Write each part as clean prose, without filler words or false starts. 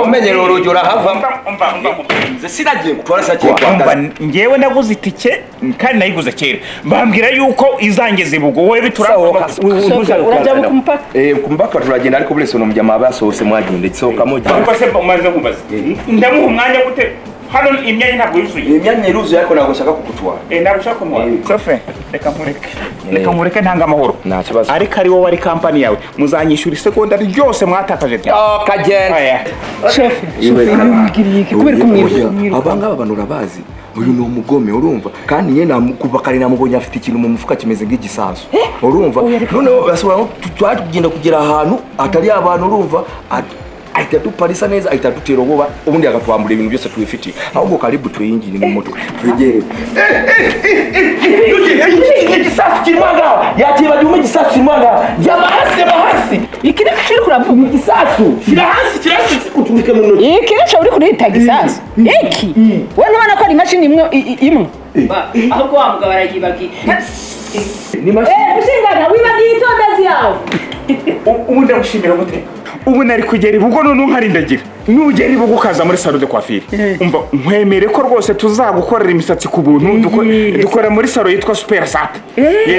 umenye urujura hava umva sinagiye gutwara sake umva ngewe naguze itike kandi nayiguze kera bambwira yuko izangeze bugo wowe bituraho urajya kumpaka kumpaka turagenda ariko bure sono mujya mabasose mwagende soka mujya ariko se umaze kubaza ndamuha umwanya gute hano imyanya ntabwo yuzuye imyanya iruzuye ariko nagushaka kukutwara nagushaka kumwa sofe reka mureke ntanga amahoro nta kibazo ariko ari wowe ari company yawe muzanyishura isegonda ryose mwatakaje cyane kagenda sofe mbwiriye kubera ko mwibwira abanga abantu urabazi uyu ni umugome urumva kandi nyene kuva kare namubonye afite ikintu mu mufuka kimeze nk'igisasu urumva none basubira tugenda kugera ahantu atari abantu urumva ahita duparisa neza ahita dutera ubwoba ubundi agatwambura ibintu byose twifitiye ahubwo karibu tuyinjire mu mutwe twegere igisasu kimwaga yatibaje mu gisasu kimwaga yamahasi ikire kiri kuravuga igisasu kirahasi kutumika mu ntoki ikire cyo uri kurita gisasu iki wowe nubona ko ari mashini imwe ahubwo wa mugabo arayibagiye ni mashini ushingana wibagiye itondazi yawe ubundi ndagushimira gute ubu nari kugera ibugo none nkarindagira nugera ibugo ukaza muri salon de coiffure umva nkwemere ko rwose tuzagukorera imisatsi ku buntu dukora muri salon yitwa super sap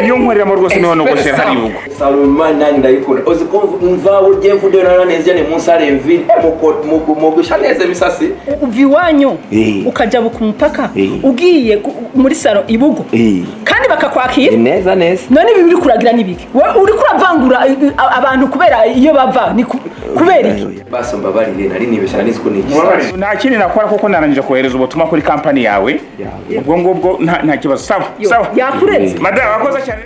niyo nkorera mu rwose niho nogoshera hari ibugo salon man ndayikora uzi ko mva urye vudo na neza ni musare mvile mu gushaneze misasi uviwanyo ukaja bukumpaka ugiye muri salon ibugo kandi bakakwakira neza none ibi biri kuragira nibiki uri kuravangura abantu kubera iyo bava ni kubera iki basomba bari nari nibesha niziko niki nta kindi nakora kuko narangije kohereza ubutumwa kuri company yawe ubwo ngubwo nta kibazo sawa yakureze madam wakoze cyane